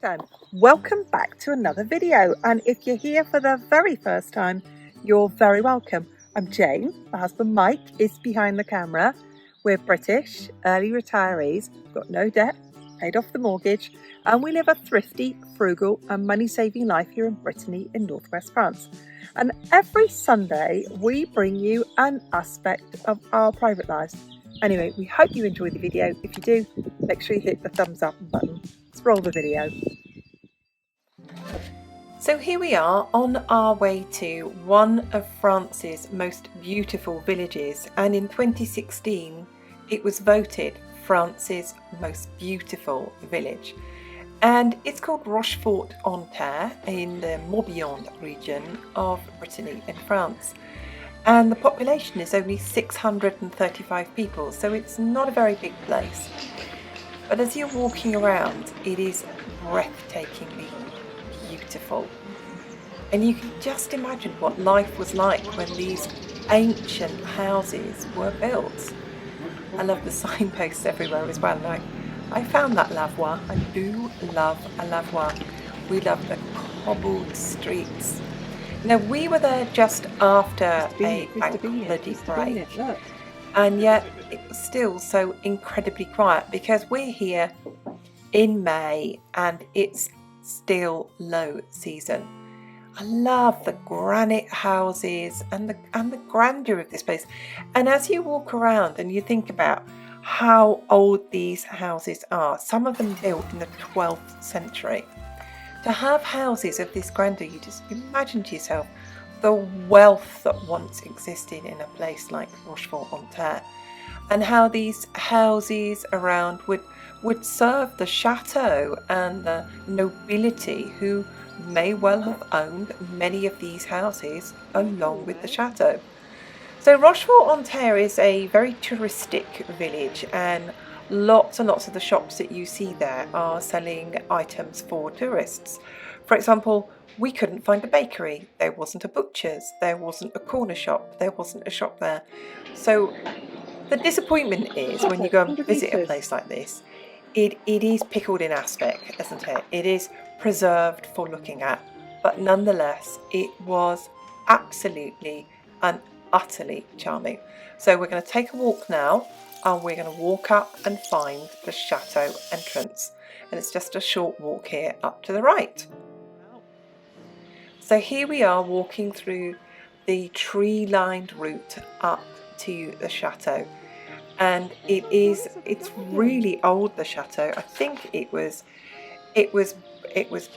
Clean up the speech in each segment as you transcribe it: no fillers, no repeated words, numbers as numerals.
And welcome back to another video, and if you're here for the very first time, you're very welcome. I'm Jane, my husband Mike is behind the camera. We're British, early retirees, got no debt, paid off the mortgage, and we live a thrifty, frugal and money-saving life here in Brittany in northwest France. And every Sunday we bring you an aspect of our private lives. Anyway, we hope you enjoy the video. If you do, make sure you hit the thumbs up button. Let's roll the video. So here we are on our way to one of France's most beautiful villages, and in 2016 it was voted France's most beautiful village, and it's called Rochefort-en-Terre in the Morbihan region of Brittany in France, and the population is only 635 people, so it's not a very big place. But as you're walking around, it is breathtakingly beautiful. And you can just imagine what life was like when these ancient houses were built. I love the signposts everywhere as well. And I found that lavoir. I do love a lavoir. We love the cobbled streets. Now, we were there just after a bank holiday break, and yet it was still so incredibly quiet because we're here in May and it's still low season. I love the granite houses and the grandeur of this place. And as you walk around and you think about how old these houses are, some of them built in the 12th century, to have houses of this grandeur, you just imagine to yourself the wealth that once existed in a place like Rochefort-en-Terre, and how these houses around would serve the chateau and the nobility who may well have owned many of these houses along with the chateau. So Rochefort-en-Terre is a very touristic village, and lots and lots of the shops that you see there are selling items for tourists. For example, we couldn't find a bakery, there wasn't a butcher's, there wasn't a corner shop, there wasn't a shop there. So the disappointment is when you go and visit a place like this, it is pickled in aspect, isn't it? It is preserved for looking at, but nonetheless it was absolutely and utterly charming. So we're going to take a walk now, and we're going to walk up and find the chateau entrance, and it's just a short walk here up to the right. So here we are walking through the tree-lined route up to the chateau, and it's really old, the chateau. I think it was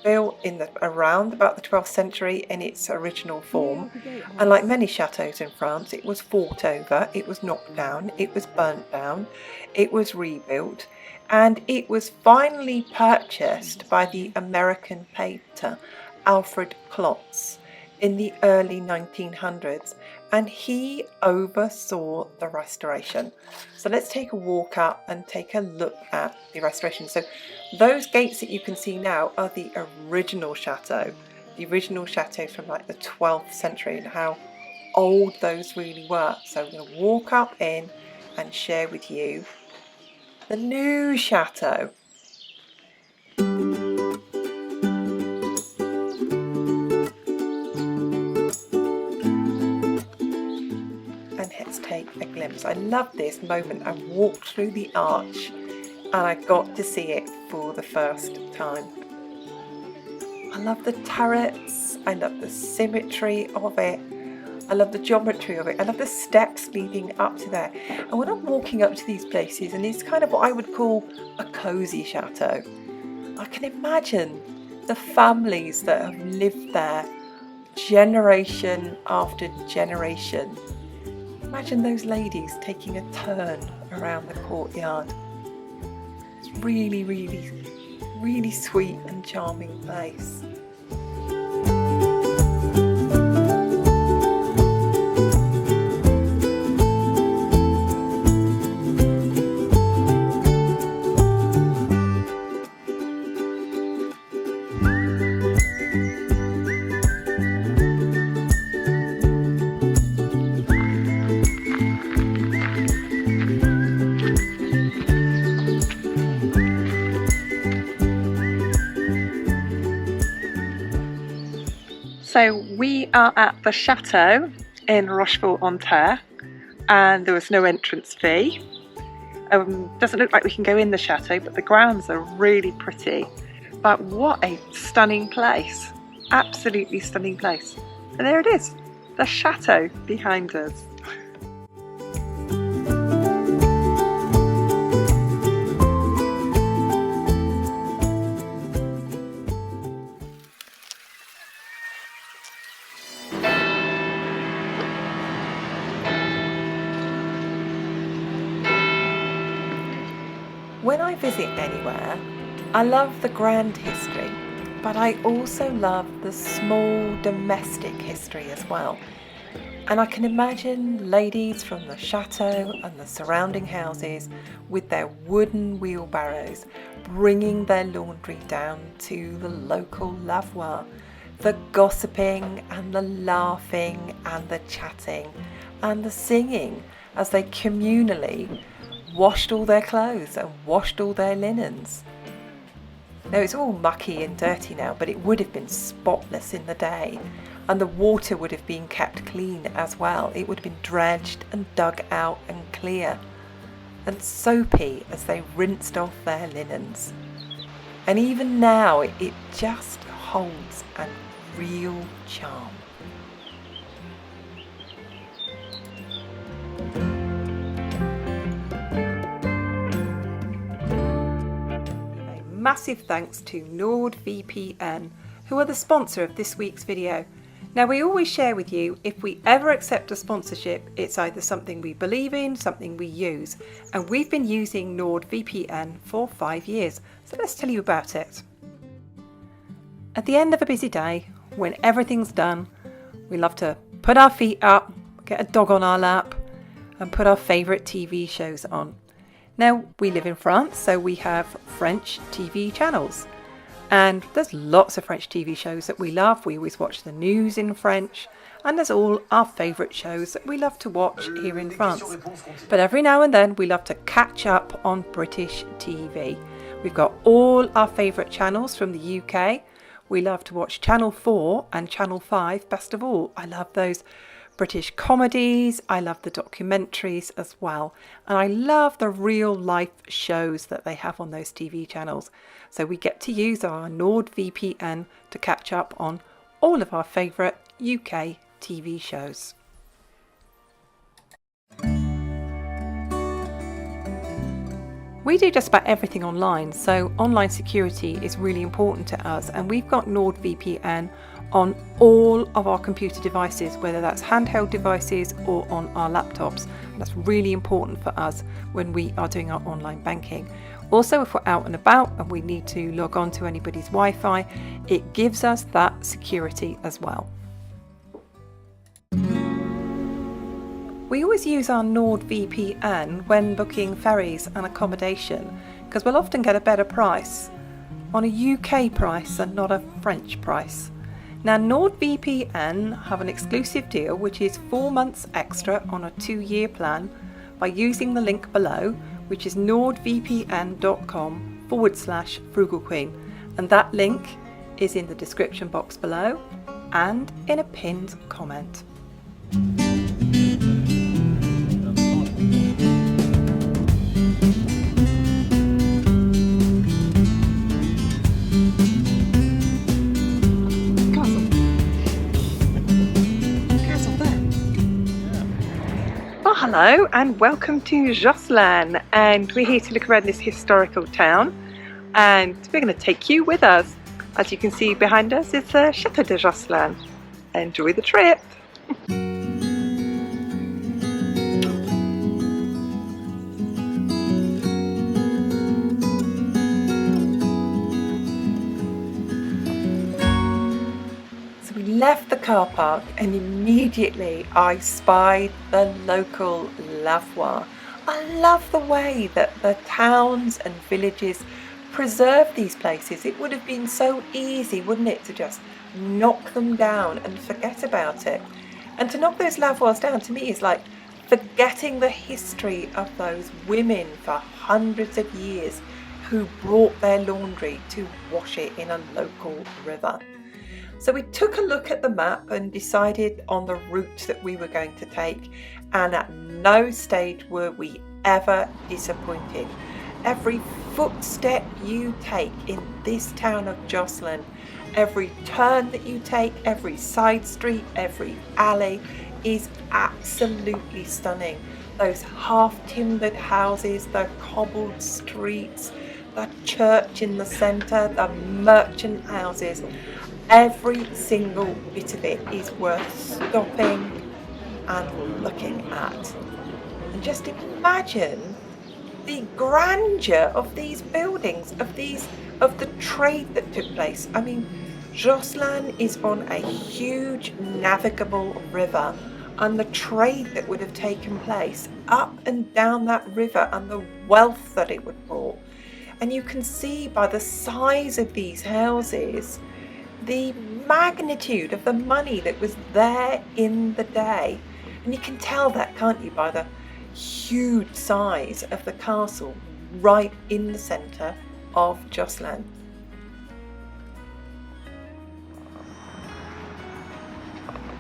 built in around about the 12th century in its original form, and like many chateaus in France, it was fought over, it was knocked down, it was burnt down, it was rebuilt, and it was finally purchased by the American painter Alfred Klotz in the early 1900s, and he oversaw the restoration. So let's take a walk up and take a look at the restoration. So those gates that you can see now are the original chateau from like the 12th century, and how old those really were. So we're going to walk up in and share with you the new chateau. Take a glimpse. I love this moment. I walked through the arch and I got to see it for the first time. I love the turrets, I love the symmetry of it, I love the geometry of it, I love the steps leading up to there. And when I'm walking up to these places, and it's kind of what I would call a cozy chateau, I can imagine the families that have lived there generation after generation. Imagine those ladies taking a turn around the courtyard. It's really, really, really sweet and charming place. So we are at the chateau in Rochefort-en-Terre and there was no entrance fee. Doesn't look like we can go in the chateau, but the grounds are really pretty. But what a stunning place, absolutely stunning place. And there it is, the chateau behind us. When I visit anywhere, I love the grand history, but I also love the small domestic history as well. And I can imagine ladies from the chateau and the surrounding houses with their wooden wheelbarrows bringing their laundry down to the local lavoir, the gossiping and the laughing and the chatting and the singing as they communally washed all their clothes and washed all their linens. Now it's all mucky and dirty now, but it would have been spotless in the day, and the water would have been kept clean as well. It would have been dredged and dug out and clear and soapy as they rinsed off their linens. And even now it just holds a real charm. Massive thanks to NordVPN, who are the sponsor of this week's video. Now, we always share with you, if we ever accept a sponsorship, it's either something we believe in, something we use, and we've been using NordVPN for 5 years, so let's tell you about it. At the end of a busy day, when everything's done, we love to put our feet up, get a dog on our lap, and put our favourite TV shows on. Now, we live in France, so we have French TV channels. And there's lots of French TV shows that we love. We always watch the news in French. And there's all our favourite shows that we love to watch here in France. But every now and then, we love to catch up on British TV. We've got all our favourite channels from the UK. We love to watch Channel 4 and Channel 5, best of all. I love those British comedies, I love the documentaries as well, and I love the real life shows that they have on those TV channels. So we get to use our NordVPN to catch up on all of our favourite UK TV shows. We do just about everything online, so online security is really important to us, and we've got NordVPN on all of our computer devices, whether that's handheld devices or on our laptops. And that's really important for us when we are doing our online banking. Also, if we're out and about and we need to log on to anybody's Wi-Fi, it gives us that security as well. We always use our NordVPN when booking ferries and accommodation, because we'll often get a better price on a UK price and not a French price. Now, NordVPN have an exclusive deal which is 4 months extra on a 2-year plan by using the link below, which is nordvpn.com/frugalqueen, and that link is in the description box below and in a pinned comment. Hello and welcome to Josselin, and we're here to look around this historical town, and we're going to take you with us. As you can see behind us is the Château de Josselin. Enjoy the trip! Left the car park and immediately I spied the local lavoir. I love the way that the towns and villages preserve these places. It would have been so easy, wouldn't it, to just knock them down and forget about it. And to knock those lavoirs down, to me, is like forgetting the history of those women for hundreds of years who brought their laundry to wash it in a local river. So we took a look at the map and decided on the route that we were going to take, and at no stage were we ever disappointed. Every footstep you take in this town of Josselin, every turn that you take, every side street, every alley is absolutely stunning. Those half-timbered houses, the cobbled streets, the church in the centre, the merchant houses, every single bit of it is worth stopping and looking at. And just imagine the grandeur of these buildings, of the trade that took place. I mean, Josselin is on a huge navigable river, and the trade that would have taken place up and down that river and the wealth that it would brought. And you can see by the size of these houses the magnitude of the money that was there in the day. And you can tell that, can't you, by the huge size of the castle right in the centre of Josselin.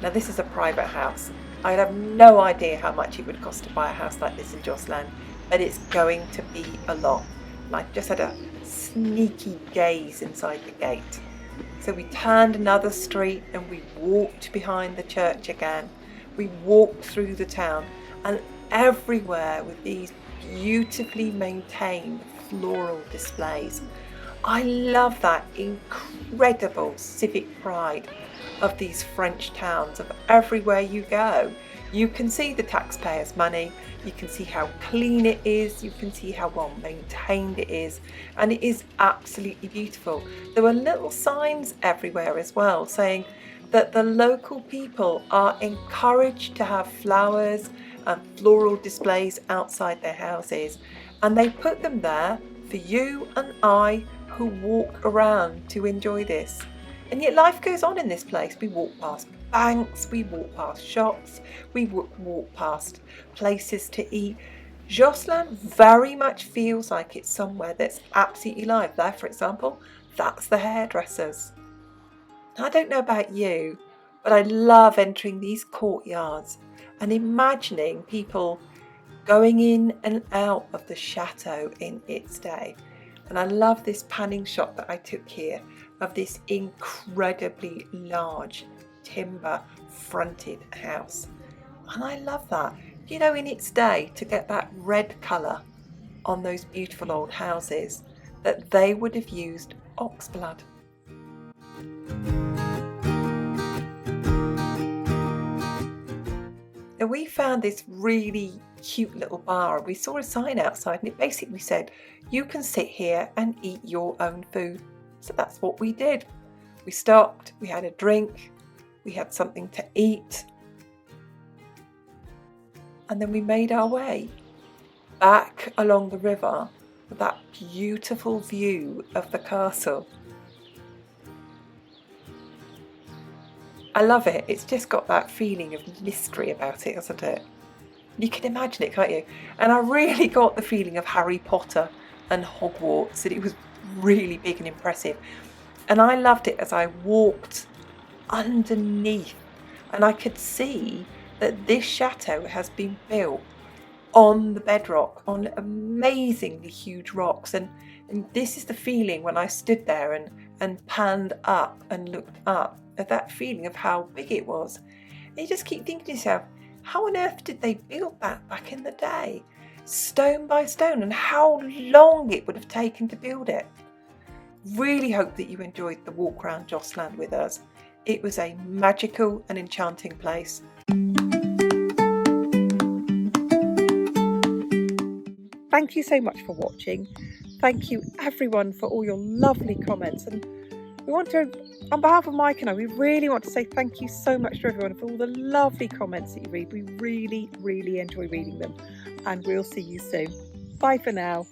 Now this is a private house. I have no idea how much it would cost to buy a house like this in Josselin, but it's going to be a lot. And I just had a sneaky gaze inside the gate. So we turned another street and we walked behind the church again. We walked through the town, and everywhere with these beautifully maintained floral displays. I love that incredible civic pride of these French towns. Of everywhere you go, you can see the taxpayers' money, you can see how clean it is, you can see how well maintained it is, and it is absolutely beautiful. There were little signs everywhere as well saying that the local people are encouraged to have flowers and floral displays outside their houses, and they put them there for you and I who walk around to enjoy this. And yet life goes on in this place. We walk past banks, we walk past shops, we walk past places to eat. Josselin very much feels like it's somewhere that's absolutely live. There, for example, that's the hairdressers. I don't know about you, but I love entering these courtyards and imagining people going in and out of the chateau in its day. And I love this panning shot that I took here of this incredibly large timber fronted house. And I love that. You know, in its day, to get that red colour on those beautiful old houses, that they would have used ox blood. Now we found this really cute little bar. We saw a sign outside and it basically said, you can sit here and eat your own food. So that's what we did. We stopped, we had a drink, we had something to eat, and then we made our way back along the river with that beautiful view of the castle. I love it. It's just got that feeling of mystery about it, hasn't it? You can imagine it, can't you? And I really got the feeling of Harry Potter and Hogwarts, that it was really big and impressive. And I loved it as I walked underneath, and I could see that this chateau has been built on the bedrock, on amazingly huge rocks. And this is the feeling when I stood there and panned up and looked up, at that feeling of how big it was. And you just keep thinking to yourself, how on earth did they build that back in the day? Stone by stone, and how long it would have taken to build it. Really hope that you enjoyed the walk around Josselin with us. It was a magical and enchanting place. Thank you so much for watching. Thank you everyone for all your lovely comments, and we want to, on behalf of Mike and I, we really want to say thank you so much to everyone for all the lovely comments that you read. We really, really enjoy reading them, and we'll see you soon. Bye for now.